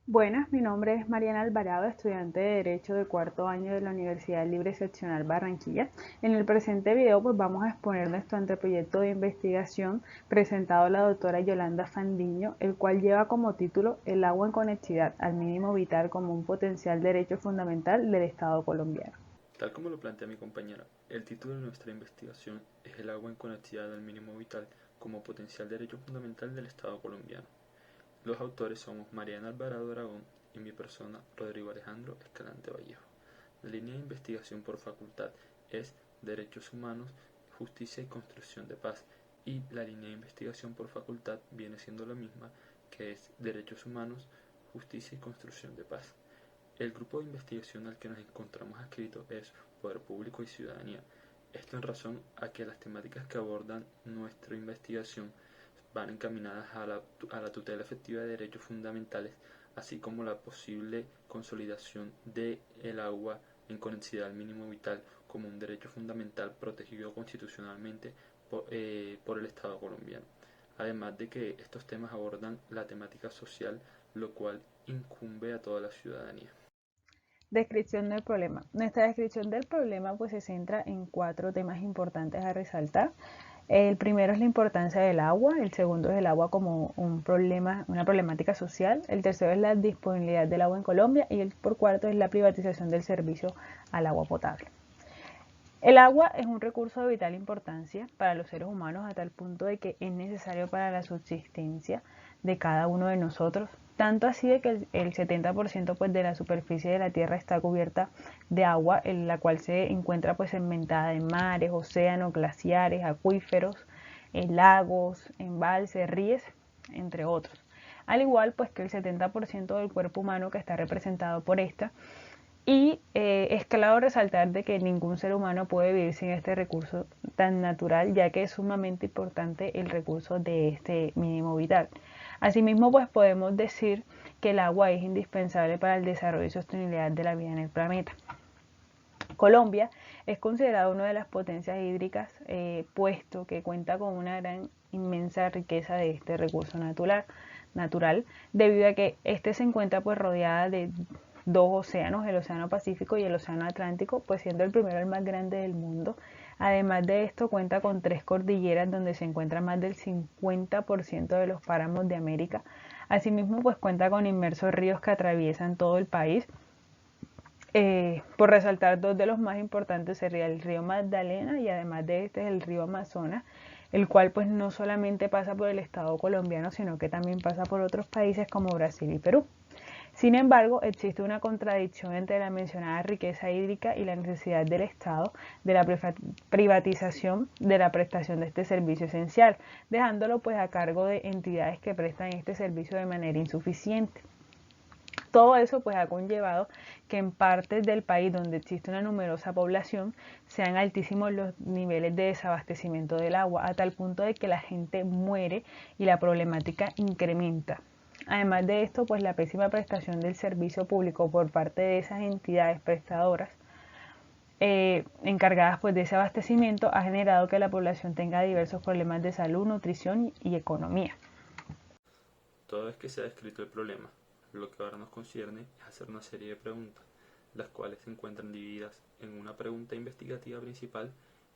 Buenas, mi nombre es Mariana Alvarado, estudiante de Derecho de cuarto año de la Universidad Libre Excepcional Barranquilla. En el presente video pues vamos a exponer nuestro anteproyecto de investigación presentado a la doctora Yolanda Fandiño, el cual lleva como título El agua en conectividad al mínimo vital como un potencial derecho fundamental del Estado colombiano. Tal como lo plantea mi compañera, el título de nuestra investigación es El agua en conectividad al mínimo vital como potencial derecho fundamental del Estado colombiano. Los autores somos Mariana Alvarado Aragón y mi persona Rodrigo Alejandro Escalante Vallejo. La línea de investigación por facultad es Derechos Humanos, Justicia y Construcción de Paz, y la línea de investigación por facultad viene siendo la misma, que es Derechos Humanos, Justicia y Construcción de Paz. El grupo de investigación al que nos encontramos adscrito es Poder Público y Ciudadanía. Esto en razón a que las temáticas que abordan nuestra investigación van encaminadas a la tutela efectiva de derechos fundamentales, así como la posible consolidación del agua en conectividad al mínimo vital como un derecho fundamental protegido constitucionalmente por el Estado colombiano. Además de que estos temas abordan la temática social, lo cual incumbe a toda la ciudadanía. Descripción del problema. Nuestra descripción del problema pues se centra en cuatro temas importantes a resaltar. El primero es la importancia del agua, el segundo es el agua como un problema, una problemática social, el tercero es la disponibilidad del agua en Colombia y el por cuarto es la privatización del servicio al agua potable. El agua es un recurso de vital importancia para los seres humanos a tal punto de que es necesario para la subsistencia de cada uno de nosotros, tanto así de que el 70% pues, de la superficie de la Tierra está cubierta de agua, en la cual se encuentra pues segmentada en mares, océanos, glaciares, acuíferos, en lagos, embalses, ríos, entre otros. Al igual pues que el 70% del cuerpo humano que está representado por esta, y es claro resaltar de que ningún ser humano puede vivir sin este recurso tan natural, ya que es sumamente importante el recurso de este mínimo vital. Asimismo, pues podemos decir que el agua es indispensable para el desarrollo y sostenibilidad de la vida en el planeta. Colombia es considerada una de las potencias hídricas, puesto que cuenta con una gran inmensa riqueza de este recurso natural, debido a que este se encuentra pues rodeada de dos océanos, el océano Pacífico y el océano Atlántico, pues siendo el primero el más grande del mundo. Además de esto cuenta con tres cordilleras donde se encuentra más del 50% de los páramos de América. Asimismo pues cuenta con inmersos ríos que atraviesan todo el país. Por resaltar dos de los más importantes sería el río Magdalena y además de este es el río Amazonas, el cual pues no solamente pasa por el estado colombiano, sino que también pasa por otros países como Brasil y Perú. Sin embargo, existe una contradicción entre la mencionada riqueza hídrica y la necesidad del Estado de la privatización de la prestación de este servicio esencial, dejándolo pues a cargo de entidades que prestan este servicio de manera insuficiente. Todo eso pues ha conllevado que en partes del país donde existe una numerosa población sean altísimos los niveles de desabastecimiento del agua, a tal punto de que la gente muere y la problemática incrementa. Además de esto, pues la pésima prestación del servicio público por parte de esas entidades prestadoras encargadas pues de ese abastecimiento ha generado que la población tenga diversos problemas de salud, nutrición y economía. Toda vez que se ha descrito el problema, lo que ahora nos concierne es hacer una serie de preguntas, las cuales se encuentran divididas en una pregunta investigativa principal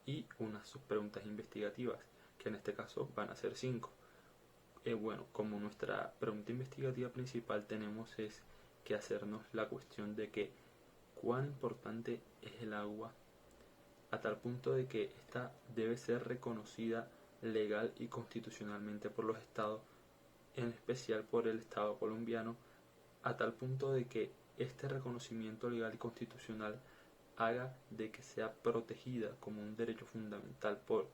y unas subpreguntas investigativas, que en este caso van a ser 5. Bueno, como nuestra pregunta investigativa principal tenemos es que hacernos la cuestión de que cuán importante es el agua a tal punto de que ésta debe ser reconocida legal y constitucionalmente por los estados, en especial por el Estado colombiano, a tal punto de que este reconocimiento legal y constitucional haga de que sea protegida como un derecho fundamental por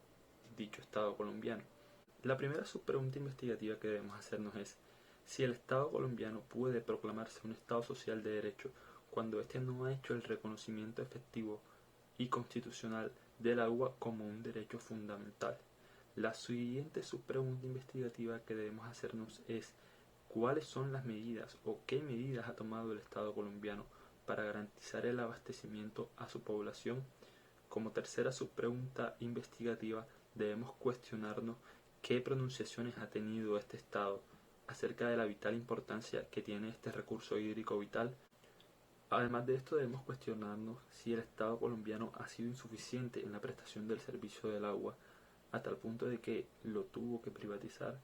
dicho Estado colombiano. La primera subpregunta investigativa que debemos hacernos es si el Estado colombiano puede proclamarse un Estado social de derecho cuando éste no ha hecho el reconocimiento efectivo y constitucional del agua como un derecho fundamental. La siguiente subpregunta investigativa que debemos hacernos es ¿cuáles son las medidas o qué medidas ha tomado el Estado colombiano para garantizar el abastecimiento a su población? Como tercera subpregunta investigativa debemos cuestionarnos qué pronunciaciones ha tenido este Estado acerca de la vital importancia que tiene este recurso hídrico vital. Además de esto, debemos cuestionarnos si el Estado colombiano ha sido insuficiente en la prestación del servicio del agua, a tal punto de que lo tuvo que privatizar.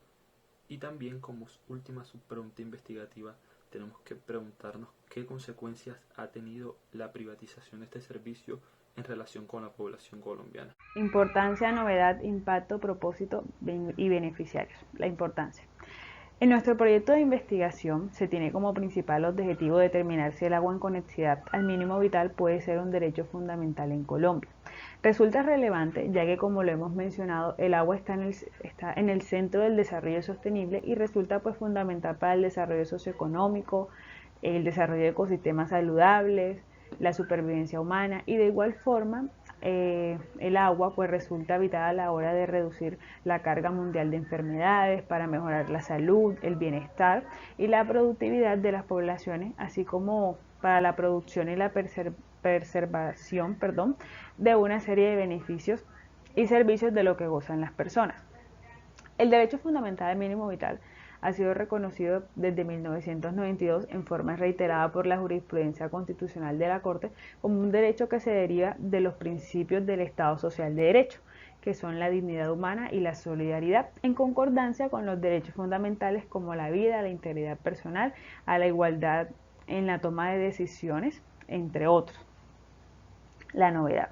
Y también, como última subpregunta investigativa, tenemos que preguntarnos qué consecuencias ha tenido la privatización de este servicio en relación con la población colombiana. Importancia, novedad, impacto, propósito y beneficiarios. La importancia. En nuestro proyecto de investigación se tiene como principal objetivo determinar si el agua en conectividad al mínimo vital puede ser un derecho fundamental en Colombia. Resulta relevante ya que, como lo hemos mencionado, el agua está en el centro del desarrollo sostenible y resulta pues fundamental para el desarrollo socioeconómico, el desarrollo de ecosistemas saludables, la supervivencia humana, y de igual forma el agua pues resulta vital a la hora de reducir la carga mundial de enfermedades, para mejorar la salud, el bienestar y la productividad de las poblaciones, así como para la producción y la preservación de una serie de beneficios y servicios de lo que gozan las personas. El derecho fundamental al mínimo vital ha sido reconocido desde 1992 en forma reiterada por la jurisprudencia constitucional de la Corte como un derecho que se deriva de los principios del Estado Social de Derecho, que son la dignidad humana y la solidaridad, en concordancia con los derechos fundamentales como la vida, la integridad personal, a la igualdad en la toma de decisiones, entre otros. La novedad.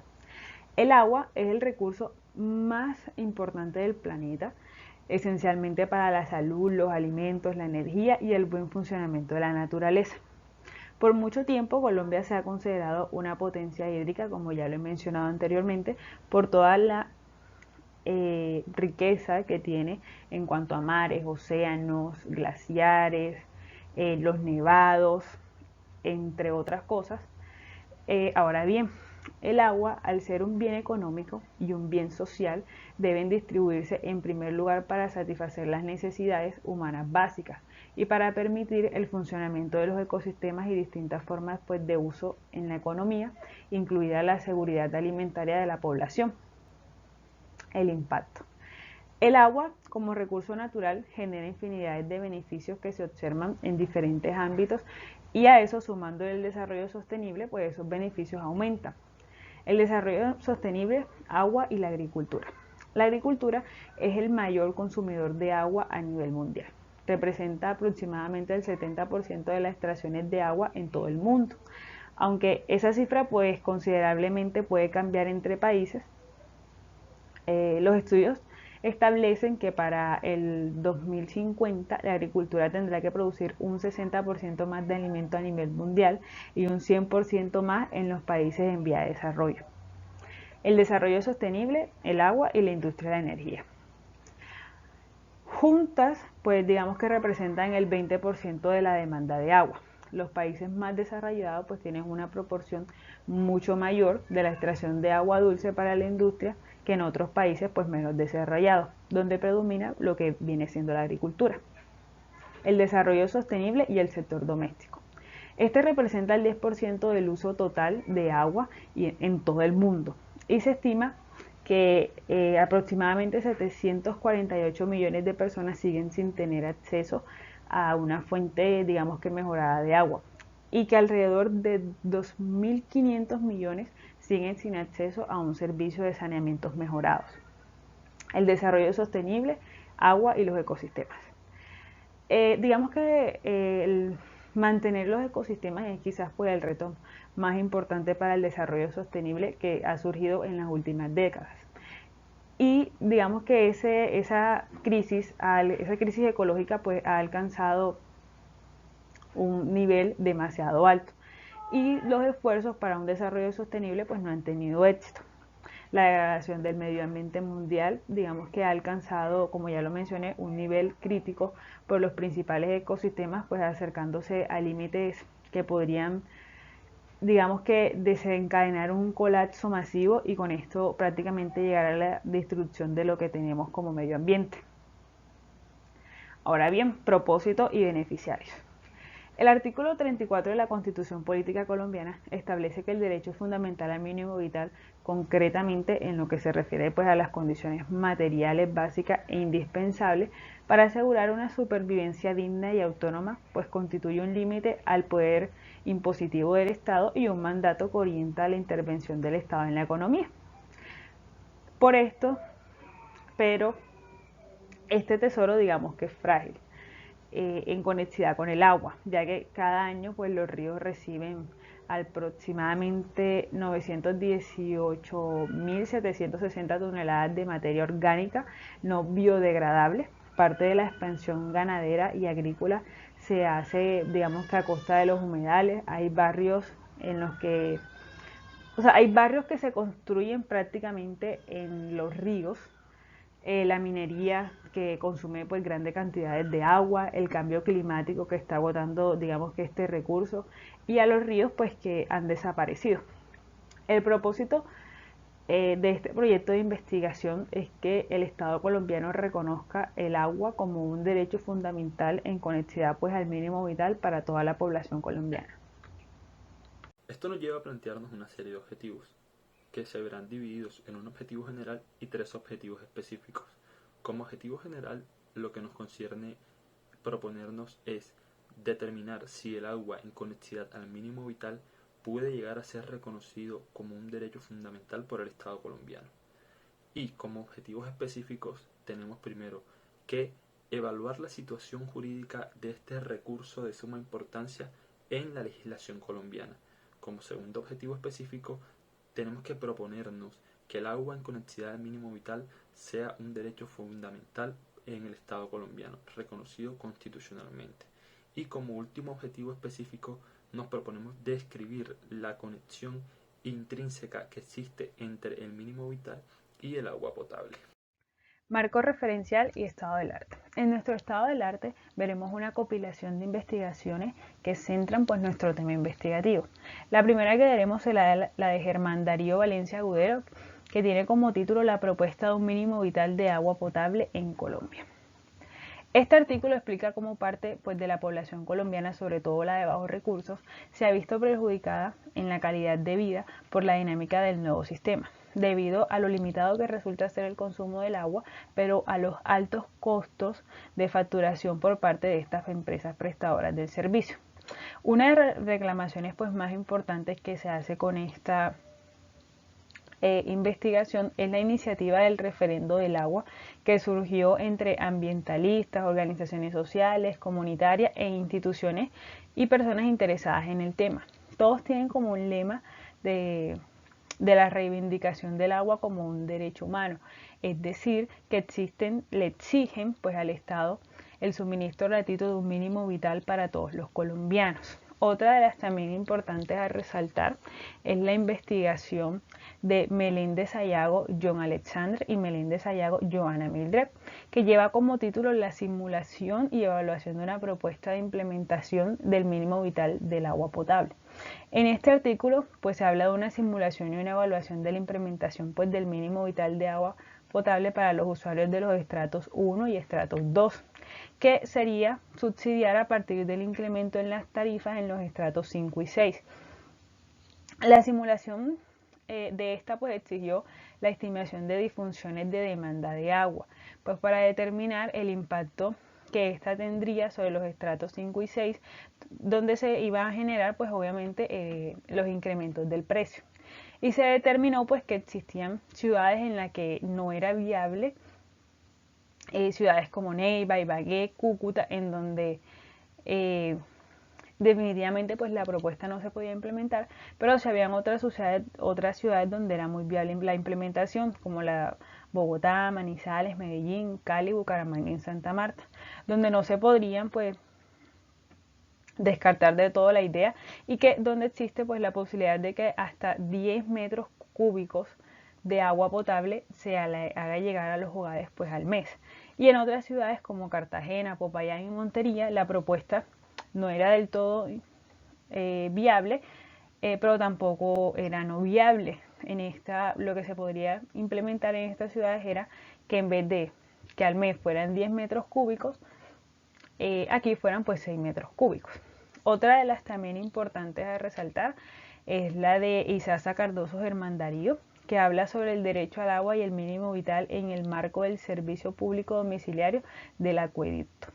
El agua es el recurso más importante del planeta, esencialmente para la salud, los alimentos, la energía y el buen funcionamiento de la naturaleza. Por mucho tiempo Colombia se ha considerado una potencia hídrica, como ya lo he mencionado anteriormente, por toda la riqueza que tiene en cuanto a mares, océanos, glaciares, los nevados, entre otras cosas. Ahora bien, el agua, al ser un bien económico y un bien social, deben distribuirse en primer lugar para satisfacer las necesidades humanas básicas y para permitir el funcionamiento de los ecosistemas y distintas formas pues, de uso en la economía, incluida la seguridad alimentaria de la población. El impacto. El agua, como recurso natural, genera infinidades de beneficios que se observan en diferentes ámbitos, y a eso, sumando el desarrollo sostenible, pues esos beneficios aumentan. El desarrollo sostenible, agua y la agricultura. La agricultura es el mayor consumidor de agua a nivel mundial. Representa aproximadamente el 70% de las extracciones de agua en todo el mundo. Aunque esa cifra pues considerablemente puede cambiar entre países, los estudios establecen que para el 2050 la agricultura tendrá que producir un 60% más de alimento a nivel mundial y un 100% más en los países en vía de desarrollo. El desarrollo sostenible, el agua y la industria de la energía. Juntas, pues digamos que representan el 20% de la demanda de agua. Los países más desarrollados pues tienen una proporción mucho mayor de la extracción de agua dulce para la industria que en otros países pues menos desarrollados, donde predomina lo que viene siendo la agricultura. El desarrollo sostenible y el sector doméstico. Este representa el 10% del uso total de agua en todo el mundo, y se estima que aproximadamente 748 millones de personas siguen sin tener acceso a una fuente, digamos que mejorada de agua, y que alrededor de 2.500 millones siguen sin acceso a un servicio de saneamientos mejorados. El desarrollo sostenible, agua y los ecosistemas. Digamos que el mantener los ecosistemas es quizás pues el reto más importante para el desarrollo sostenible que ha surgido en las últimas décadas. Y digamos que esa crisis ecológica pues ha alcanzado un nivel demasiado alto, y los esfuerzos para un desarrollo sostenible pues no han tenido éxito. La degradación del medio ambiente mundial, digamos que ha alcanzado, como ya lo mencioné, un nivel crítico por los principales ecosistemas, pues acercándose a límites que podrían, digamos que, desencadenar un colapso masivo y con esto prácticamente llegar a la destrucción de lo que tenemos como medio ambiente. Ahora bien, propósito y beneficiarios. El artículo 34 de la Constitución Política Colombiana establece que el derecho fundamental al mínimo vital, concretamente en lo que se refiere pues a las condiciones materiales básicas e indispensables para asegurar una supervivencia digna y autónoma, pues constituye un límite al poder impositivo del Estado y un mandato que orienta la intervención del Estado en la economía. Por esto, pero este tesoro digamos que es frágil en conectividad con el agua, ya que cada año pues los ríos reciben aproximadamente 918.760 toneladas de materia orgánica no biodegradable. Parte de la expansión ganadera y agrícola se hace, digamos que a costa de los humedales. Hay barrios en los que, hay barrios que se construyen prácticamente en los ríos, la minería que consume pues grandes cantidades de agua, el cambio climático que está agotando digamos que este recurso, y a los ríos pues que han desaparecido. El propósito de este proyecto de investigación es que el Estado colombiano reconozca el agua como un derecho fundamental en conectividad pues al mínimo vital para toda la población colombiana. Esto nos lleva a plantearnos una serie de objetivos, que se verán divididos en un objetivo general y 3 objetivos específicos. Como objetivo general, lo que nos concierne proponernos es determinar si el agua en conectividad al mínimo vital puede llegar a ser reconocido como un derecho fundamental por el Estado colombiano. Y como objetivos específicos tenemos primero que evaluar la situación jurídica de este recurso de suma importancia en la legislación colombiana. Como segundo objetivo específico tenemos que proponernos que el agua en conectividad al mínimo vital sea un derecho fundamental en el Estado colombiano, reconocido constitucionalmente. Y como último objetivo específico, nos proponemos describir la conexión intrínseca que existe entre el mínimo vital y el agua potable. Marco referencial y estado del arte. En nuestro estado del arte veremos una compilación de investigaciones que centran pues nuestro tema investigativo. La primera que veremos es la de Germán Darío Valencia Agudero, que tiene como título la propuesta de un mínimo vital de agua potable en Colombia. Este artículo explica cómo parte pues, de la población colombiana, sobre todo la de bajos recursos, se ha visto perjudicada en la calidad de vida por la dinámica del nuevo sistema, debido a lo limitado que resulta ser el consumo del agua, pero a los altos costos de facturación por parte de estas empresas prestadoras del servicio. Una de las reclamaciones pues, más importantes que se hace con esta investigación es la iniciativa del referendo del agua, que surgió entre ambientalistas, organizaciones sociales, comunitarias e instituciones y personas interesadas en el tema. Todos tienen como un lema de la reivindicación del agua como un derecho humano, es decir, que le exigen pues al Estado el suministro gratuito de un mínimo vital para todos los colombianos. Otra de las también importantes a resaltar es la investigación de Meléndez Sayago, John Alexander y Meléndez Sayago, Joana Mildred, que lleva como título la simulación y evaluación de una propuesta de implementación del mínimo vital del agua potable. En este artículo pues se habla de una simulación y una evaluación de la implementación pues del mínimo vital de agua potable para los usuarios de los estratos 1 y estratos 2, que sería subsidiar a partir del incremento en las tarifas en los estratos 5 y 6. La simulación de esta pues exigió la estimación de disfunciones de demanda de agua, pues para determinar el impacto que esta tendría sobre los estratos 5 y 6, donde se iban a generar pues obviamente los incrementos del precio. Y se determinó pues que existían ciudades en las que no era viable, ciudades como Neiva, Ibagué, Cúcuta, en donde definitivamente pues la propuesta no se podía implementar, pero si habían otras ciudades donde era muy viable la implementación, como la Bogotá, Manizales, Medellín, Cali, Bucaramanga y Santa Marta, donde no se podrían pues descartar de todo la idea y que donde existe pues la posibilidad de que hasta 10 metros cúbicos de agua potable se haga llegar a los hogares pues al mes. Y en otras ciudades como Cartagena, Popayán y Montería la propuesta no era del todo viable, pero tampoco era no viable. Lo que se podría implementar en estas ciudades era que en vez de que al mes fueran 10 metros cúbicos, aquí fueran pues 6 metros cúbicos. Otra de las también importantes a resaltar es la de Isaza Cardoso Germán Darío, que habla sobre el derecho al agua y el mínimo vital en el marco del servicio público domiciliario del acueducto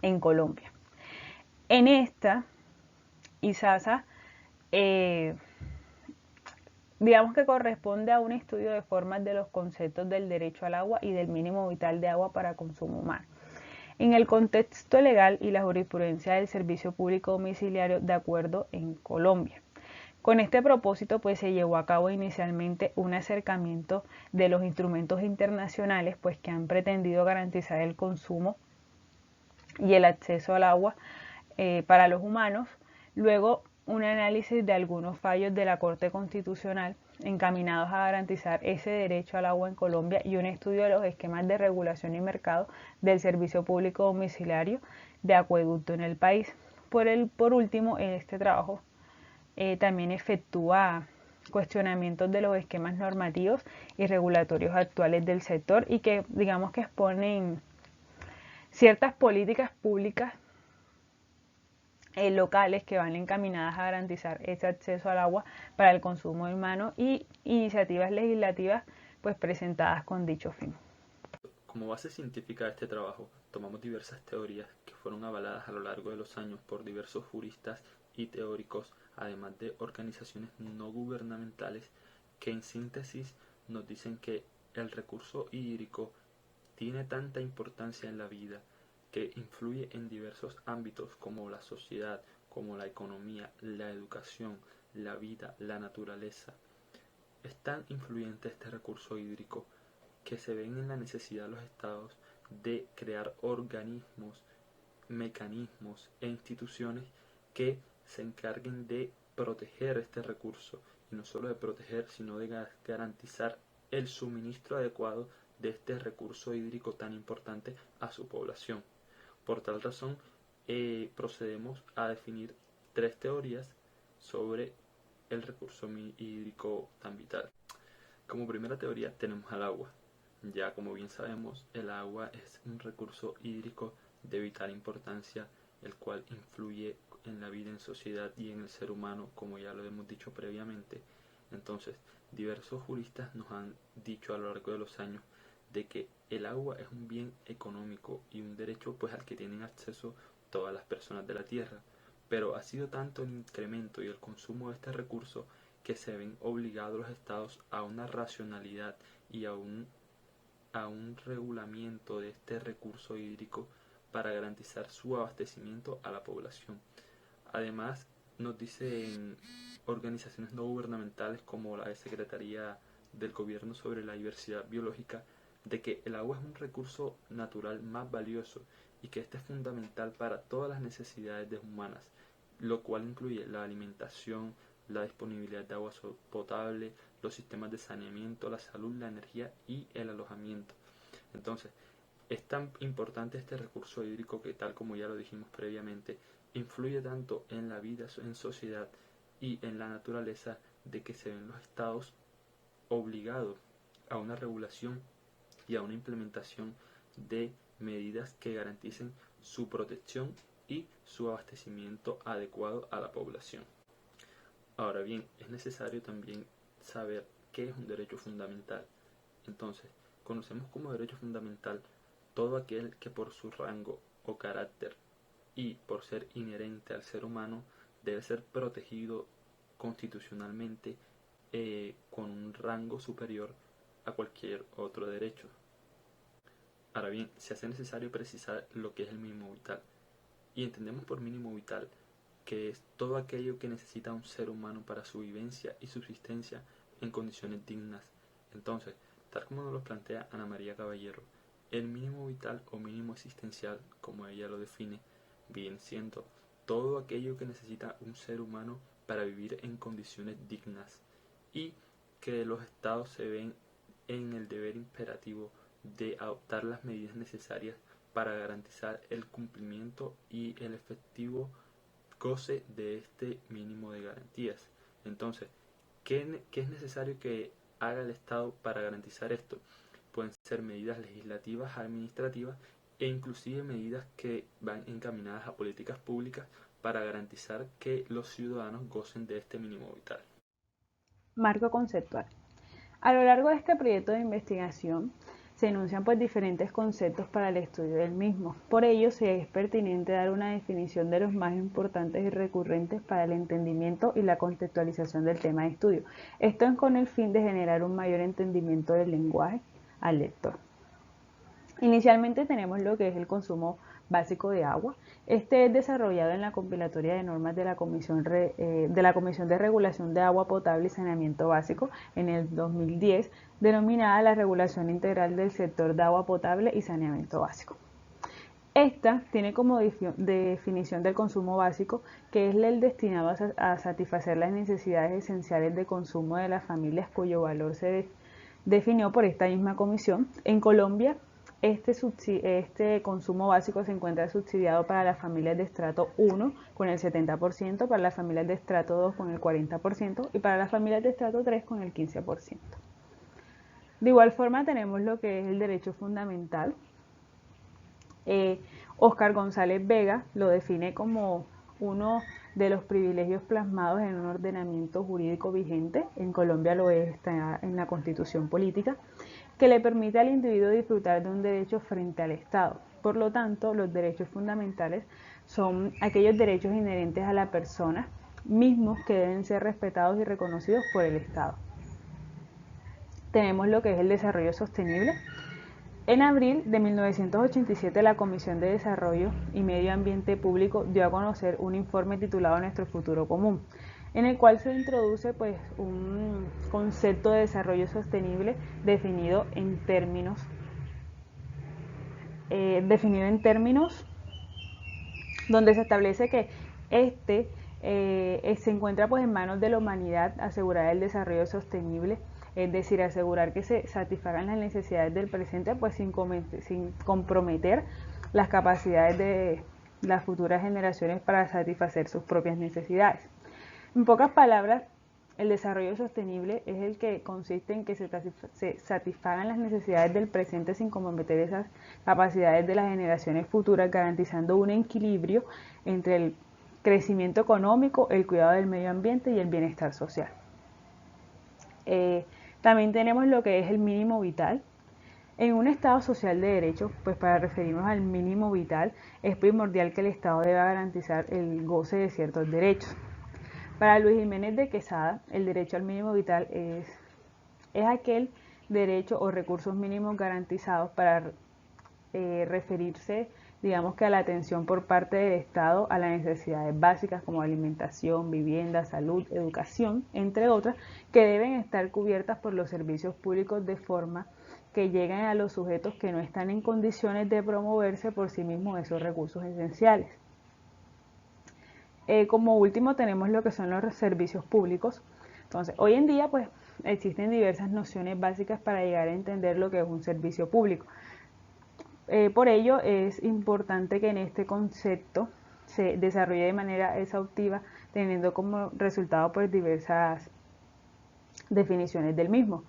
en Colombia. En esta, Isaza, digamos que corresponde a un estudio de formas de los conceptos del derecho al agua y del mínimo vital de agua para consumo humano en el contexto legal y la jurisprudencia del servicio público domiciliario de acuerdo en Colombia. Con este propósito, pues se llevó a cabo inicialmente un acercamiento de los instrumentos internacionales, pues que han pretendido garantizar el consumo y el acceso al agua para los humanos. Luego, un análisis de algunos fallos de la Corte Constitucional encaminados a garantizar ese derecho al agua en Colombia y un estudio de los esquemas de regulación y mercado del servicio público domiciliario de acueducto en el país. Por último, este trabajo también efectúa cuestionamientos de los esquemas normativos y regulatorios actuales del sector y que digamos que exponen ciertas políticas públicas locales que van encaminadas a garantizar ese acceso al agua para el consumo humano y iniciativas legislativas pues presentadas con dicho fin. Como base científica de este trabajo, tomamos diversas teorías que fueron avaladas a lo largo de los años por diversos juristas y teóricos, además de organizaciones no gubernamentales que en síntesis nos dicen que el recurso hídrico tiene tanta importancia en la vida que influye en diversos ámbitos como la sociedad, como la economía, la educación, la vida, la naturaleza. Es tan influyente este recurso hídrico que se ven en la necesidad de los estados de crear organismos, mecanismos e instituciones que se encarguen de proteger este recurso, y no solo de proteger, sino de garantizar el suministro adecuado de este recurso hídrico tan importante a su población. Por tal razón, procedemos a definir tres teorías sobre el recurso hídrico tan vital. Como primera teoría tenemos al agua. Ya como bien sabemos, el agua es un recurso hídrico de vital importancia, el cual influye en la vida en sociedad y en el ser humano, como ya lo hemos dicho previamente. Entonces, diversos juristas nos han dicho a lo largo de los años de que el agua es un bien económico y un derecho pues al que tienen acceso todas las personas de la tierra, pero ha sido tanto el incremento y el consumo de este recurso que se ven obligados los estados a una racionalidad y a un regulamiento de este recurso hídrico para garantizar su abastecimiento a la población. Además, nos dicen organizaciones no gubernamentales como la Secretaría del Gobierno sobre la Diversidad Biológica de que el agua es un recurso natural más valioso y que este es fundamental para todas las necesidades humanas, lo cual incluye la alimentación, la disponibilidad de agua potable, los sistemas de saneamiento, la salud, la energía y el alojamiento. Entonces, es tan importante este recurso hídrico que, tal como ya lo dijimos previamente, influye tanto en la vida en sociedad y en la naturaleza de que se ven los estados obligados a una regulación y a una implementación de medidas que garanticen su protección y su abastecimiento adecuado a la población. Ahora bien, es necesario también saber qué es un derecho fundamental. Entonces, conocemos como derecho fundamental todo aquel que por su rango o carácter y por ser inherente al ser humano debe ser protegido constitucionalmente con un rango superior a cualquier otro derecho. Ahora bien, se hace necesario precisar lo que es el mínimo vital. Y entendemos por mínimo vital que es todo aquello que necesita un ser humano para su vivencia y subsistencia en condiciones dignas. Entonces, tal como nos lo plantea Ana María Caballero, el mínimo vital o mínimo existencial, como ella lo define, viene siendo todo aquello que necesita un ser humano para vivir en condiciones dignas, y que los estados se ven en el deber imperativo de adoptar las medidas necesarias para garantizar el cumplimiento y el efectivo goce de este mínimo de garantías. Entonces, ¿qué es necesario que haga el Estado para garantizar esto? Pueden ser medidas legislativas, administrativas e inclusive medidas que van encaminadas a políticas públicas para garantizar que los ciudadanos gocen de este mínimo vital. Marco conceptual. A lo largo de este proyecto de investigación se enuncian pues diferentes conceptos para el estudio del mismo. Por ello, se es pertinente dar una definición de los más importantes y recurrentes para el entendimiento y la contextualización del tema de estudio. Esto es con el fin de generar un mayor entendimiento del lenguaje al lector. Inicialmente tenemos lo que es el consumo básico de agua. Este es desarrollado en la compilatoria de normas de la Comisión de Regulación de Agua Potable y Saneamiento Básico en el 2010, denominada la Regulación Integral del Sector de Agua Potable y Saneamiento Básico. Esta tiene como definición del consumo básico, que es el destinado a satisfacer las necesidades esenciales de consumo de las familias, cuyo valor se definió por esta misma comisión. En Colombia, este consumo básico se encuentra subsidiado para las familias de estrato 1 con el 70%, para las familias de estrato 2 con el 40% y para las familias de estrato 3 con el 15%. De igual forma tenemos lo que es el derecho fundamental. Óscar González Vega lo define como uno de los privilegios plasmados en un ordenamiento jurídico vigente, en Colombia lo es, está en la Constitución Política, que le permite al individuo disfrutar de un derecho frente al Estado. Por lo tanto, los derechos fundamentales son aquellos derechos inherentes a la persona, mismos que deben ser respetados y reconocidos por el Estado. Tenemos lo que es el desarrollo sostenible. En abril de 1987, la Comisión de Desarrollo y Medio Ambiente Público dio a conocer un informe titulado Nuestro Futuro Común, en el cual se introduce pues, un concepto de desarrollo sostenible definido en términos donde se establece que se encuentra pues, en manos de la humanidad asegurar el desarrollo sostenible, es decir, asegurar que se satisfagan las necesidades del presente pues, sin comprometer las capacidades de las futuras generaciones para satisfacer sus propias necesidades. En pocas palabras, el desarrollo sostenible es el que consiste en que se satisfagan las necesidades del presente sin comprometer esas capacidades de las generaciones futuras, garantizando un equilibrio entre el crecimiento económico, el cuidado del medio ambiente y el bienestar social. También tenemos lo que es el mínimo vital. En un Estado social de derecho, pues para referirnos al mínimo vital, es primordial que el Estado deba garantizar el goce de ciertos derechos. Para Luis Jiménez de Quesada, el derecho al mínimo vital es aquel derecho o recursos mínimos garantizados para referirse, digamos que a la atención por parte del Estado a las necesidades básicas como alimentación, vivienda, salud, educación, entre otras, que deben estar cubiertas por los servicios públicos de forma que lleguen a los sujetos que no están en condiciones de promoverse por sí mismos esos recursos esenciales. Como último tenemos lo que son los servicios públicos. Entonces, hoy en día pues existen diversas nociones básicas para llegar a entender lo que es un servicio público. Por ello es importante que en este concepto se desarrolle de manera exhaustiva, teniendo como resultado pues diversas definiciones del mismo.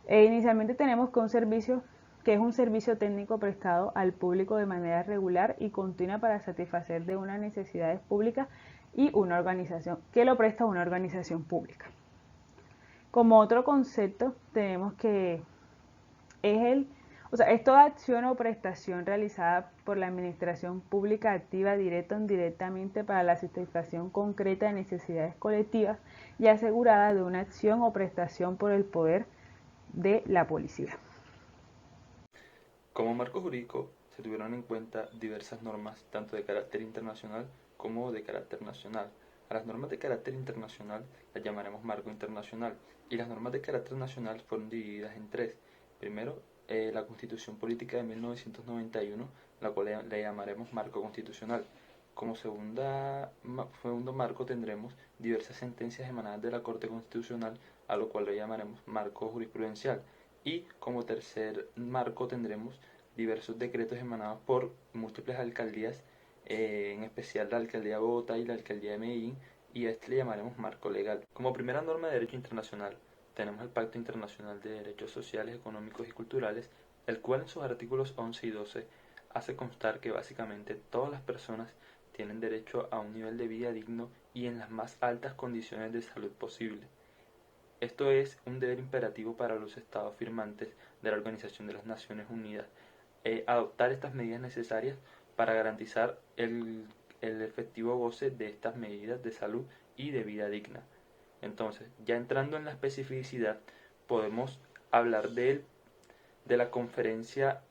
Inicialmente tenemos que es un servicio técnico prestado al público de manera regular y continua para satisfacer de unas necesidades públicas y una organización que lo presta a una organización pública. Como otro concepto tenemos que es toda acción o prestación realizada por la administración pública activa directa o indirectamente para la satisfacción concreta de necesidades colectivas y asegurada de una acción o prestación por el poder de la policía. Como marco jurídico se tuvieron en cuenta diversas normas, tanto de carácter internacional como de carácter nacional. A las normas de carácter internacional las llamaremos marco internacional y las normas de carácter nacional fueron divididas en tres. Primero, la Constitución Política de 1991, la cual le llamaremos marco constitucional. Como segundo marco tendremos diversas sentencias emanadas de la Corte Constitucional, a lo cual le llamaremos marco jurisprudencial. Y como tercer marco tendremos diversos decretos emanados por múltiples alcaldías, en especial la alcaldía de Bogotá y la alcaldía de Medellín, y a este le llamaremos marco legal. Como primera norma de derecho internacional tenemos el Pacto Internacional de Derechos Sociales, Económicos y Culturales, el cual en sus artículos 11 y 12 hace constar que básicamente todas las personas tienen derecho a un nivel de vida digno y en las más altas condiciones de salud posible. Esto es un deber imperativo para los estados firmantes de la Organización de las Naciones Unidas, adoptar estas medidas necesarias para garantizar el efectivo goce de estas medidas de salud y de vida digna. Entonces, ya entrando en la especificidad, podemos hablar de la Conferencia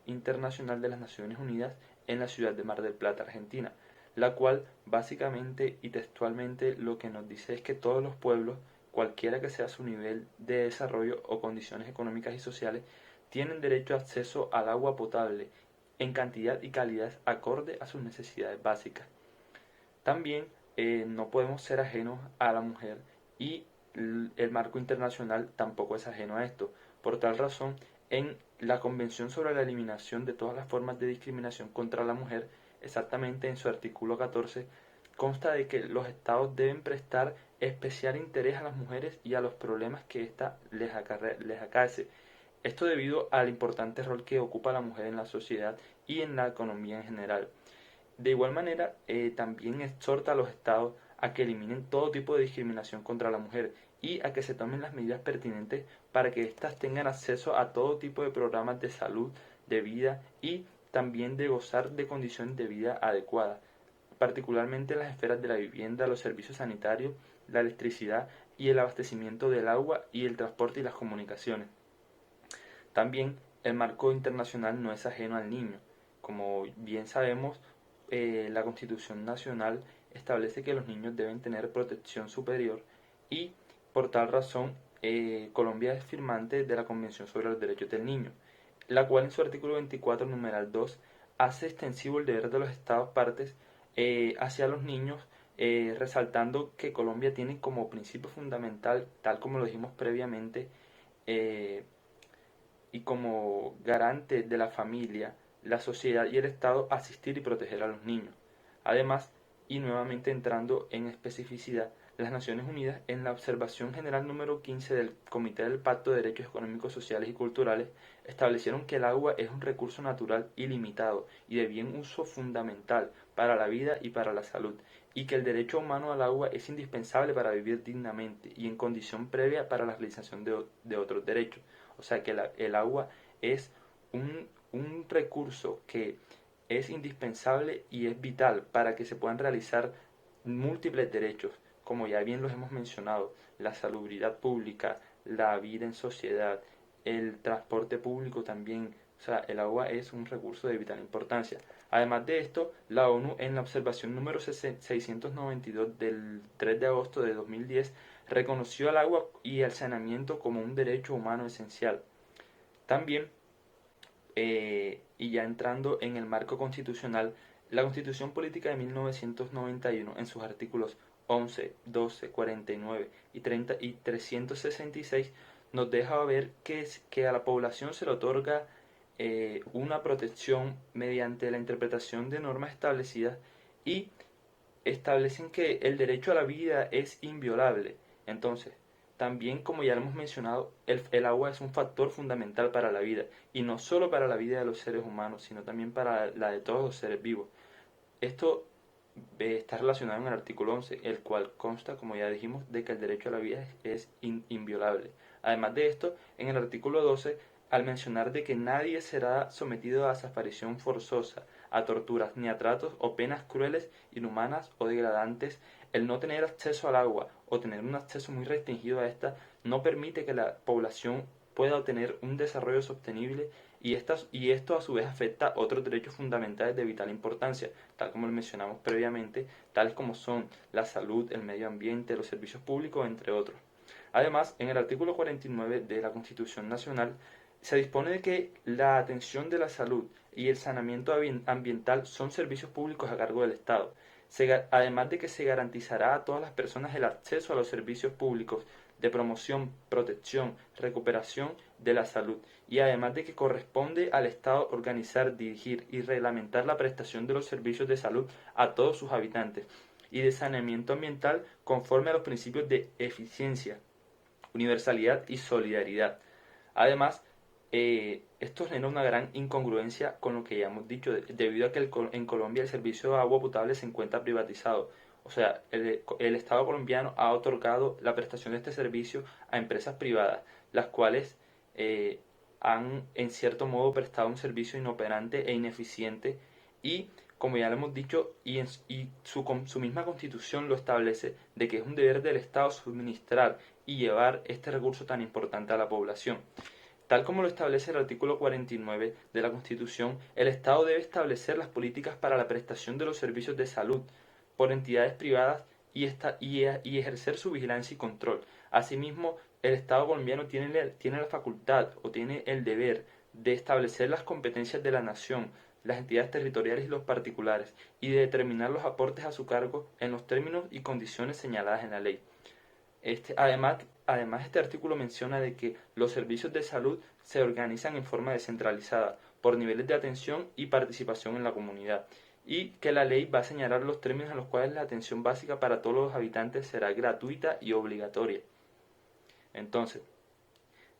Internacional de las Naciones Unidas en la ciudad de Mar del Plata, Argentina, la cual básicamente y textualmente lo que nos dice es que todos los pueblos, cualquiera que sea su nivel de desarrollo o condiciones económicas y sociales, tienen derecho a acceso al agua potable en cantidad y calidad acorde a sus necesidades básicas. También no podemos ser ajenos a la mujer y el marco internacional tampoco es ajeno a esto. Por tal razón, en la Convención sobre la Eliminación de todas las formas de discriminación contra la mujer, exactamente en su artículo 14, consta de que los estados deben prestar especial interés a las mujeres y a los problemas que ésta les acaece. Esto debido al importante rol que ocupa la mujer en la sociedad y en la economía en general. De igual manera, también exhorta a los estados a que eliminen todo tipo de discriminación contra la mujer y a que se tomen las medidas pertinentes para que éstas tengan acceso a todo tipo de programas de salud, de vida y también de gozar de condiciones de vida adecuadas, particularmente en las esferas de la vivienda, los servicios sanitarios, la electricidad y el abastecimiento del agua y el transporte y las comunicaciones. También el marco internacional no es ajeno al niño. Como bien sabemos, la Constitución Nacional establece que los niños deben tener protección superior y por tal razón Colombia es firmante de la Convención sobre los Derechos del Niño, la cual en su artículo 24, numeral 2, hace extensivo el deber de los Estados partes hacia los niños, resaltando que Colombia tiene como principio fundamental, tal como lo dijimos previamente, eh, y como garante de la familia, la sociedad y el Estado asistir y proteger a los niños. Además, y nuevamente entrando en especificidad, las Naciones Unidas, en la observación general número 15 del Comité del Pacto de Derechos Económicos, Sociales y Culturales, establecieron que el agua es un recurso natural ilimitado y de bien uso fundamental para la vida y para la salud, y que el derecho humano al agua es indispensable para vivir dignamente y en condición previa para la realización de otros derechos. O sea que el agua es un recurso que es indispensable y es vital para que se puedan realizar múltiples derechos, como ya bien los hemos mencionado, la salubridad pública, la vida en sociedad, el transporte público también. O sea, el agua es un recurso de vital importancia. Además de esto, la ONU en la observación número 692 del 3 de agosto de 2010 reconoció al agua y el saneamiento como un derecho humano esencial. También, y ya entrando en el marco constitucional, la Constitución Política de 1991, en sus artículos 11, 12, 49 y 30 y 366, nos deja ver que a la población se le otorga una protección mediante la interpretación de normas establecidas y establecen que el derecho a la vida es inviolable. Entonces, también como ya lo hemos mencionado, el agua es un factor fundamental para la vida, y no solo para la vida de los seres humanos, sino también para la de todos los seres vivos. Esto está relacionado en el artículo 11, el cual consta, como ya dijimos, de que el derecho a la vida es inviolable. Además de esto, en el artículo 12, al mencionar de que nadie será sometido a desaparición forzosa, a torturas, ni a tratos o penas crueles, inhumanas o degradantes, el no tener acceso al agua o tener un acceso muy restringido a esta no permite que la población pueda obtener un desarrollo sostenible y esto a su vez afecta otros derechos fundamentales de vital importancia, tal como lo mencionamos previamente, tales como son la salud, el medio ambiente, los servicios públicos, entre otros. Además, en el artículo 49 de la Constitución Nacional se dispone de que la atención de la salud y el saneamiento ambiental son servicios públicos a cargo del Estado. Además de que se garantizará a todas las personas el acceso a los servicios públicos de promoción, protección, recuperación de la salud, y además de que corresponde al Estado organizar, dirigir y reglamentar la prestación de los servicios de salud a todos sus habitantes y de saneamiento ambiental conforme a los principios de eficiencia, universalidad y solidaridad. Además, esto genera una gran incongruencia con lo que ya hemos dicho, debido a que en Colombia el servicio de agua potable se encuentra privatizado. O sea, el Estado colombiano ha otorgado la prestación de este servicio a empresas privadas, las cuales eh, han en cierto modo prestado un servicio inoperante e ineficiente y, como ya lo hemos dicho, su misma constitución lo establece, de que es un deber del Estado suministrar y llevar este recurso tan importante a la población. Tal como lo establece el artículo 49 de la Constitución, el Estado debe establecer las políticas para la prestación de los servicios de salud por entidades privadas y ejercer su vigilancia y control. Asimismo, el Estado colombiano tiene la facultad o tiene el deber de establecer las competencias de la nación, las entidades territoriales y los particulares, y de determinar los aportes a su cargo en los términos y condiciones señaladas en la ley. Además, este artículo menciona de que los servicios de salud se organizan en forma descentralizada por niveles de atención y participación en la comunidad y que la ley va a señalar los términos en los cuales la atención básica para todos los habitantes será gratuita y obligatoria. Entonces,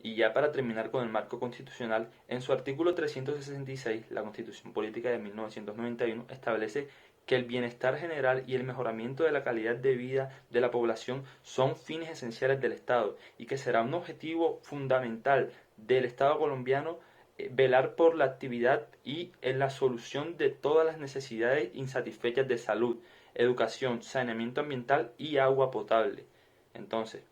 y ya para terminar con el marco constitucional, en su artículo 366, la Constitución Política de 1991 establece que el bienestar general y el mejoramiento de la calidad de vida de la población son fines esenciales del Estado y que será un objetivo fundamental del Estado colombiano velar por la actividad y en la solución de todas las necesidades insatisfechas de salud, educación, saneamiento ambiental y agua potable. Entonces,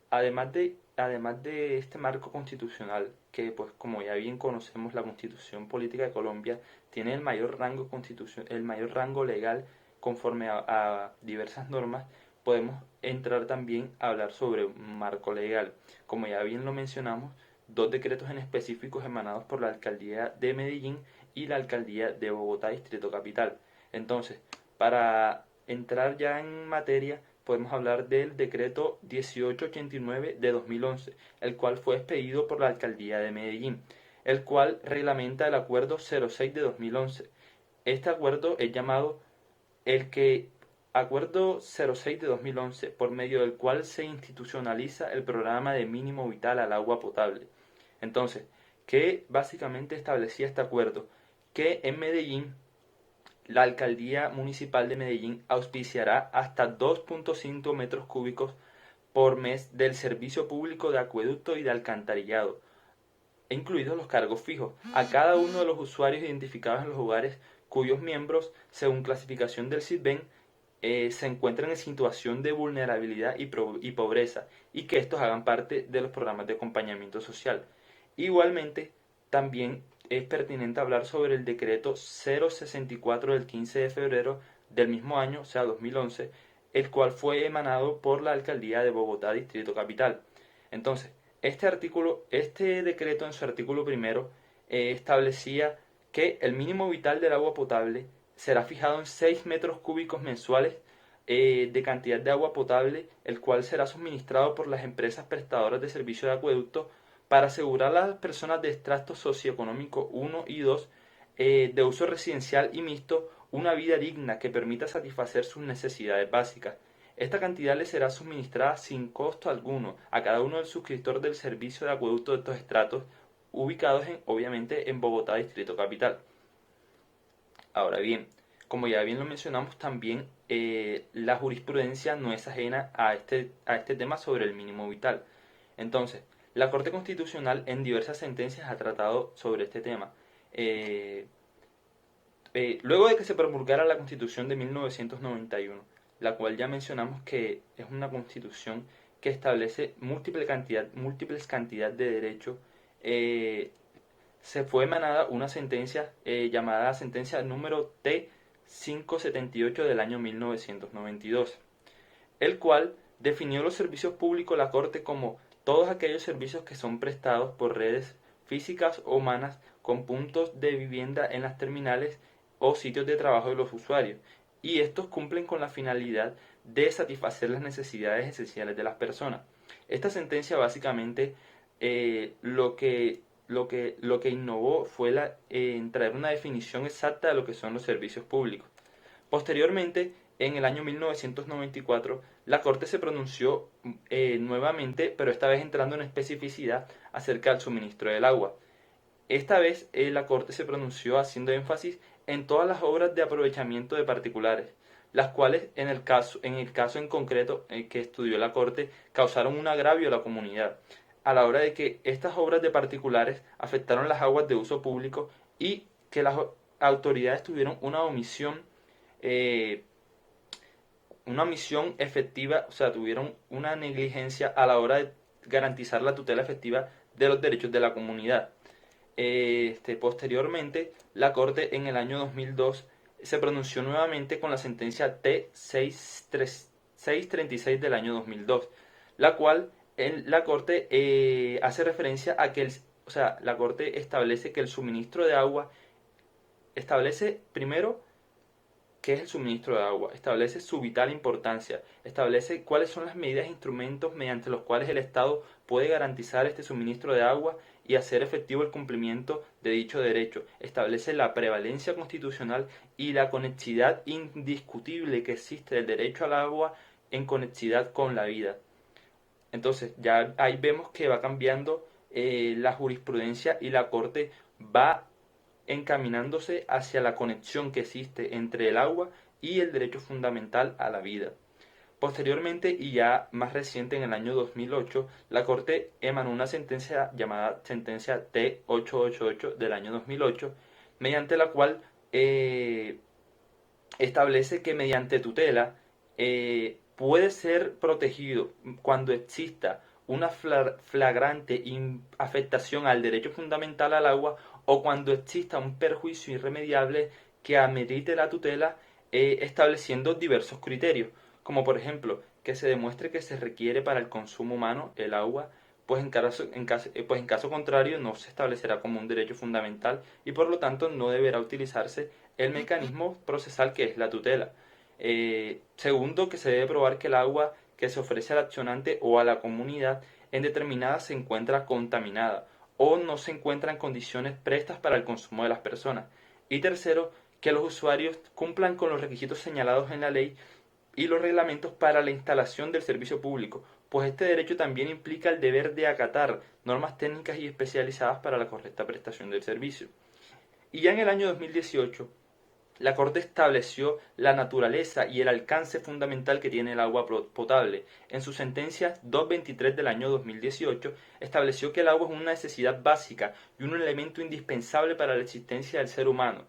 además de este marco constitucional, que pues como ya bien conocemos, la Constitución Política de Colombia tiene el mayor rango legal conforme a diversas normas, podemos entrar también a hablar sobre un marco legal. Como ya bien lo mencionamos, dos decretos en específicos emanados por la Alcaldía de Medellín y la Alcaldía de Bogotá, Distrito Capital. Entonces, para entrar ya en materia, podemos hablar del decreto 1889 de 2011, el cual fue expedido por la Alcaldía de Medellín, el cual reglamenta el acuerdo 06 de 2011. Este acuerdo es llamado el que Acuerdo 06 de 2011, por medio del cual se institucionaliza el programa de mínimo vital al agua potable. Entonces, ¿qué básicamente establecía este acuerdo? Que en Medellín la Alcaldía Municipal de Medellín auspiciará hasta 2.5 metros cúbicos por mes del servicio público de acueducto y de alcantarillado, incluidos los cargos fijos, a cada uno de los usuarios identificados en los hogares cuyos miembros, según clasificación del CISBEN, se encuentran en situación de vulnerabilidad y pobreza, y que estos hagan parte de los programas de acompañamiento social. Igualmente, también es pertinente hablar sobre el decreto 064 del 15 de febrero del mismo año, o sea 2011, el cual fue emanado por la Alcaldía de Bogotá, Distrito Capital. Entonces, este decreto en su artículo primero establecía que el mínimo vital del agua potable será fijado en 6 metros cúbicos mensuales de cantidad de agua potable, el cual será suministrado por las empresas prestadoras de servicio de acueducto para asegurar a las personas de estrato socioeconómico 1 y 2 de uso residencial y mixto una vida digna que permita satisfacer sus necesidades básicas. Esta cantidad le será suministrada sin costo alguno a cada uno del suscriptor del servicio de acueducto de estos estratos, ubicados obviamente en Bogotá, Distrito Capital. Ahora bien, como ya bien lo mencionamos, también la jurisprudencia no es ajena a este tema sobre el mínimo vital. Entonces, la Corte Constitucional en diversas sentencias ha tratado sobre este tema. Luego de que se promulgara la Constitución de 1991, la cual ya mencionamos que es una constitución que establece múltiples cantidad de derechos, se fue emanada una sentencia llamada sentencia número T-578 del año 1992, el cual definió los servicios públicos de la Corte como todos aquellos servicios que son prestados por redes físicas o humanas con puntos de vivienda en las terminales o sitios de trabajo de los usuarios, y estos cumplen con la finalidad de satisfacer las necesidades esenciales de las personas. Esta sentencia básicamente lo que innovó fue en traer una definición exacta de lo que son los servicios públicos. Posteriormente, en el año 1994, la Corte se pronunció nuevamente, pero esta vez entrando en especificidad acerca del suministro del agua. Esta vez la Corte se pronunció haciendo énfasis en todas las obras de aprovechamiento de particulares, las cuales en el caso en concreto que estudió la Corte causaron un agravio a la comunidad, a la hora de que estas obras de particulares afectaron las aguas de uso público y que las autoridades tuvieron eh, una omisión efectiva, o sea, tuvieron una negligencia a la hora de garantizar la tutela efectiva de los derechos de la comunidad. Posteriormente, la Corte en el año 2002 se pronunció nuevamente con la sentencia T636 del año 2002, la cual la Corte hace referencia a que o sea, la Corte establece que el suministro de agua establece primero qué es el suministro de agua, establece su vital importancia, establece cuáles son las medidas e instrumentos mediante los cuales el Estado puede garantizar este suministro de agua y hacer efectivo el cumplimiento de dicho derecho, establece la prevalencia constitucional y la conexidad indiscutible que existe del derecho al agua en conexidad con la vida. Entonces, ya ahí vemos que va cambiando la jurisprudencia y la Corte va encaminándose hacia la conexión que existe entre el agua y el derecho fundamental a la vida. Posteriormente, y ya más reciente en el año 2008, la Corte emanó una sentencia llamada sentencia T888 del año 2008, mediante la cual establece que mediante tutela puede ser protegido cuando exista una flagrante afectación al derecho fundamental al agua o cuando exista un perjuicio irremediable que amerite la tutela, estableciendo diversos criterios, como por ejemplo que se demuestre que se requiere para el consumo humano el agua, pues en caso contrario no se establecerá como un derecho fundamental y por lo tanto no deberá utilizarse el mecanismo procesal que es la tutela. Segundo, que se debe probar que el agua que se ofrece al accionante o a la comunidad en determinada se encuentra contaminada o no se encuentra en condiciones prestas para el consumo de las personas. Y tercero, que los usuarios cumplan con los requisitos señalados en la ley y los reglamentos para la instalación del servicio público, pues este derecho también implica el deber de acatar normas técnicas y especializadas para la correcta prestación del servicio. Y ya en el año 2018, la Corte estableció la naturaleza y el alcance fundamental que tiene el agua potable. En su sentencia 223 del año 2018 estableció que el agua es una necesidad básica y un elemento indispensable para la existencia del ser humano.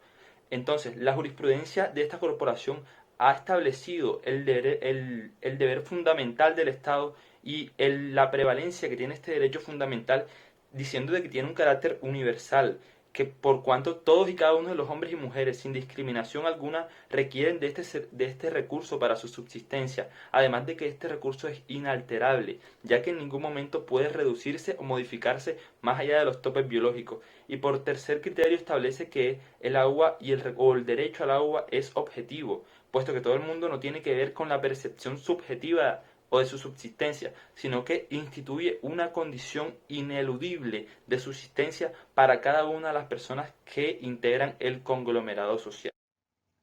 Entonces, la jurisprudencia de esta corporación ha establecido el deber fundamental del Estado y la prevalencia que tiene este derecho fundamental, diciendo de que tiene un carácter universal, que por cuanto todos y cada uno de los hombres y mujeres, sin discriminación alguna, requieren de este recurso para su subsistencia, además de que este recurso es inalterable, ya que en ningún momento puede reducirse o modificarse más allá de los topes biológicos. Y por tercer criterio establece que el agua o el derecho al agua es objetivo, puesto que todo el mundo no tiene que ver con la percepción subjetiva o de su subsistencia, sino que instituye una condición ineludible de subsistencia para cada una de las personas que integran el conglomerado social.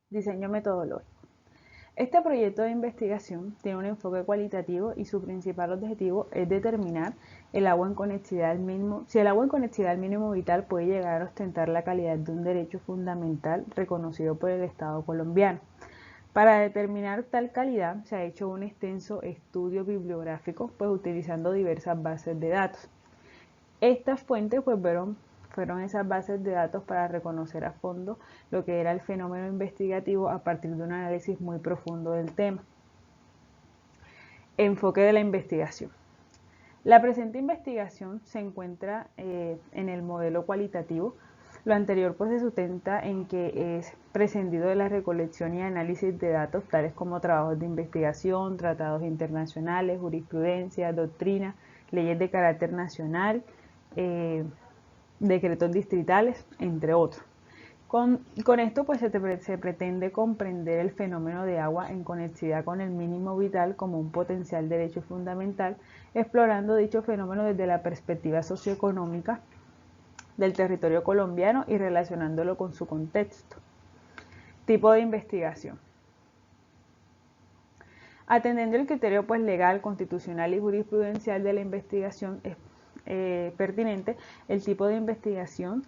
Diseño metodológico. Este proyecto de investigación tiene un enfoque cualitativo y su principal objetivo es determinar el agua en conectividad al mínimo, si el agua en conectividad al mínimo vital puede llegar a ostentar la calidad de un derecho fundamental reconocido por el Estado colombiano. Para determinar tal calidad se ha hecho un extenso estudio bibliográfico, pues utilizando diversas bases de datos. Estas fuentes pues fueron esas bases de datos para reconocer a fondo lo que era el fenómeno investigativo a partir de un análisis muy profundo del tema. Enfoque de la investigación. La presente investigación se encuentra en el modelo cualitativo. Lo anterior pues se sustenta en que es prescindido de la recolección y análisis de datos tales como trabajos de investigación, tratados internacionales, jurisprudencia, doctrina, leyes de carácter nacional, decretos distritales, entre otros. Con esto pues se pretende comprender el fenómeno de agua en conexidad con el mínimo vital como un potencial derecho fundamental, explorando dicho fenómeno desde la perspectiva socioeconómica del territorio colombiano y relacionándolo con su contexto. Tipo de investigación. Atendiendo el criterio pues legal, constitucional y jurisprudencial de la investigación es pertinente, el tipo de investigación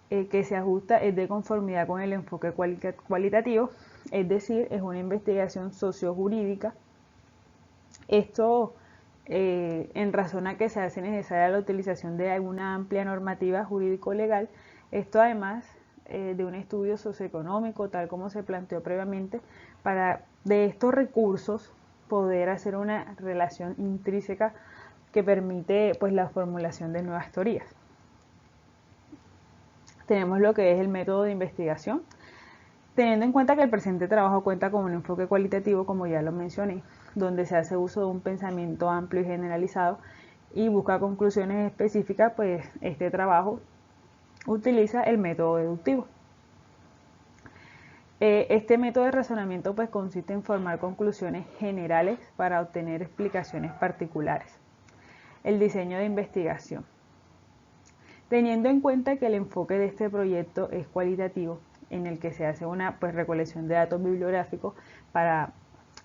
que se ajusta es de conformidad con el enfoque cualitativo, es decir, es una investigación sociojurídica. Esto en razón a que se hace necesaria la utilización de alguna amplia normativa jurídico-legal, esto además de un estudio socioeconómico, tal como se planteó previamente, para de estos recursos poder hacer una relación intrínseca que permite pues la formulación de nuevas teorías. Tenemos lo que es el método de investigación, teniendo en cuenta que el presente trabajo cuenta con un enfoque cualitativo, como ya lo mencioné, donde se hace uso de un pensamiento amplio y generalizado y busca conclusiones específicas, pues este trabajo utiliza el método deductivo. Este método de razonamiento pues consiste en formar conclusiones generales para obtener explicaciones particulares. El diseño de investigación. Teniendo en cuenta que el enfoque de este proyecto es cualitativo, en el que se hace una pues, recolección de datos bibliográficos para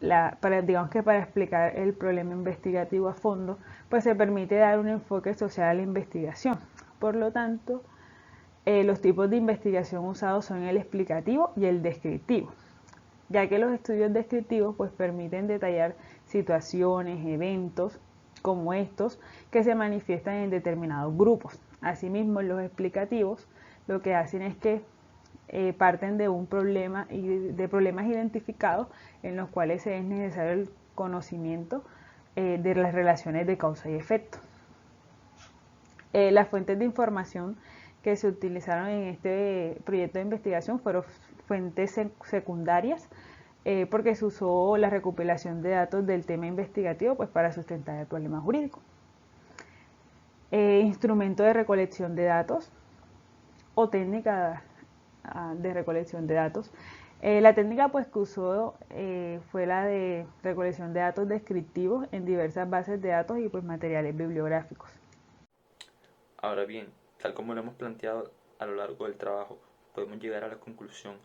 explicar el problema investigativo a fondo, pues se permite dar un enfoque social a la investigación. Por lo tanto, los tipos de investigación usados son el explicativo y el descriptivo, ya que los estudios descriptivos pues, permiten detallar situaciones, eventos como estos que se manifiestan en determinados grupos. Asimismo, los explicativos lo que hacen es que parten de un problema y de problemas identificados en los cuales es necesario el conocimiento de las relaciones de causa y efecto. Las fuentes de información que se utilizaron en este proyecto de investigación fueron fuentes secundarias, porque se usó la recopilación de datos del tema investigativo pues, para sustentar el problema jurídico. Instrumento de recolección de datos o técnica de recolección de datos. La técnica pues, que usó fue la de recolección de datos descriptivos en diversas bases de datos y pues, materiales bibliográficos. Ahora bien, tal como lo hemos planteado a lo largo del trabajo, podemos llegar a la conclusión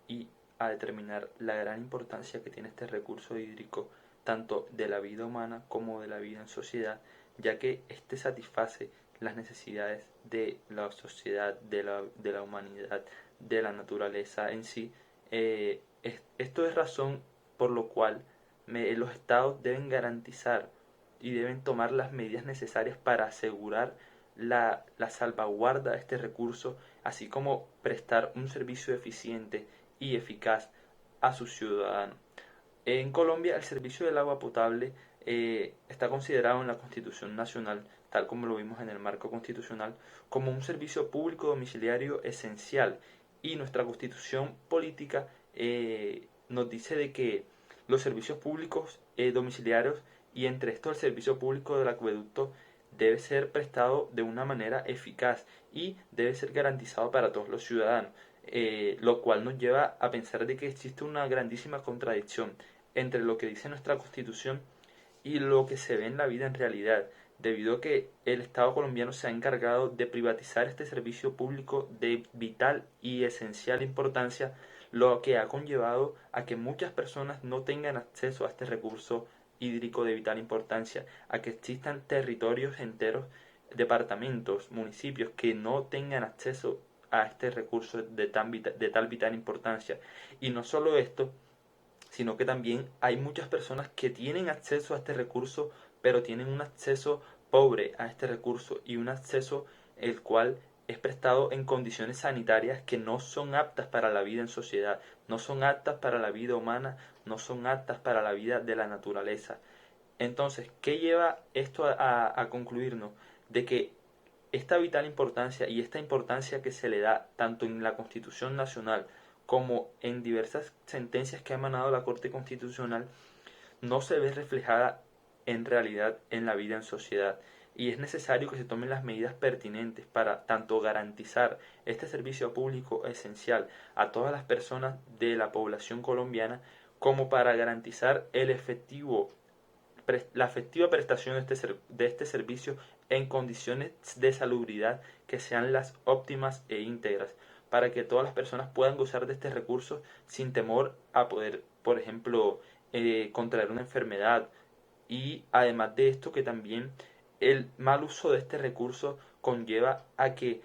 y a determinar la gran importancia que tiene este recurso hídrico tanto de la vida humana como de la vida en sociedad, ya que éste satisface las necesidades de la sociedad, de la humanidad, de la naturaleza en sí. Esto es razón por lo cual los estados deben garantizar y deben tomar las medidas necesarias para asegurar la salvaguarda de este recurso, así como prestar un servicio eficiente y eficaz a sus ciudadanos. En Colombia, el servicio del agua potable está considerado en la Constitución Nacional, tal como lo vimos en el marco constitucional, como un servicio público domiciliario esencial. Y nuestra Constitución política nos dice de que los servicios públicos domiciliarios, y entre estos el servicio público del acueducto, debe ser prestado de una manera eficaz y debe ser garantizado para todos los ciudadanos. Lo cual nos lleva a pensar de que existe una grandísima contradicción entre lo que dice nuestra Constitución y lo que se ve en la vida en realidad, debido a que el Estado colombiano se ha encargado de privatizar este servicio público de vital y esencial importancia, lo que ha conllevado a que muchas personas no tengan acceso a este recurso hídrico de vital importancia, a que existan territorios enteros, departamentos, municipios que no tengan acceso a este recurso de tal vital importancia. Y no solo esto, sino que también hay muchas personas que tienen acceso a este recurso, pero tienen un acceso pobre a este recurso y un acceso el cual es prestado en condiciones sanitarias que no son aptas para la vida en sociedad, no son aptas para la vida humana, no son aptas para la vida de la naturaleza. Entonces, ¿qué lleva esto a concluirnos? De que esta vital importancia y esta importancia que se le da tanto en la Constitución Nacional como en diversas sentencias que ha emanado la Corte Constitucional, no se ve reflejada en realidad en la vida en sociedad. Y es necesario que se tomen las medidas pertinentes para tanto garantizar este servicio público esencial a todas las personas de la población colombiana, como para garantizar la efectiva prestación de este servicio en condiciones de salubridad que sean las óptimas e íntegras, para que todas las personas puedan gozar de este recurso sin temor a poder, por ejemplo, contraer una enfermedad. Y además de esto, que también el mal uso de este recurso conlleva a que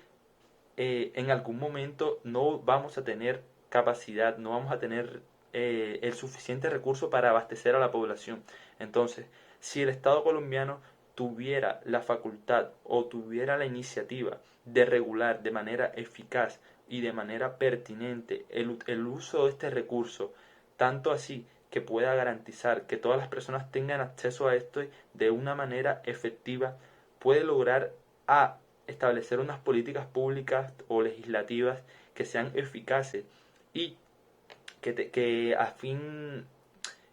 en algún momento no vamos a tener capacidad, no vamos a tener el suficiente recurso para abastecer a la población. Entonces, si el Estado colombiano tuviera la facultad o tuviera la iniciativa de regular de manera eficaz y de manera pertinente el uso de este recurso, tanto así que pueda garantizar que todas las personas tengan acceso a esto de una manera efectiva, puede lograr a establecer unas políticas públicas o legislativas que sean eficaces y que a fin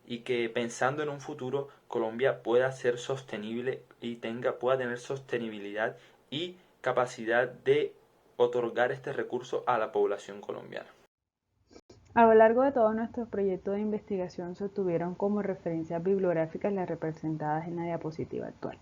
y que pensando en un futuro Colombia pueda ser sostenible y pueda tener sostenibilidad y capacidad de otorgar este recurso a la población colombiana. A lo largo de todos nuestros proyectos de investigación se obtuvieron como referencias bibliográficas las representadas en la diapositiva actual.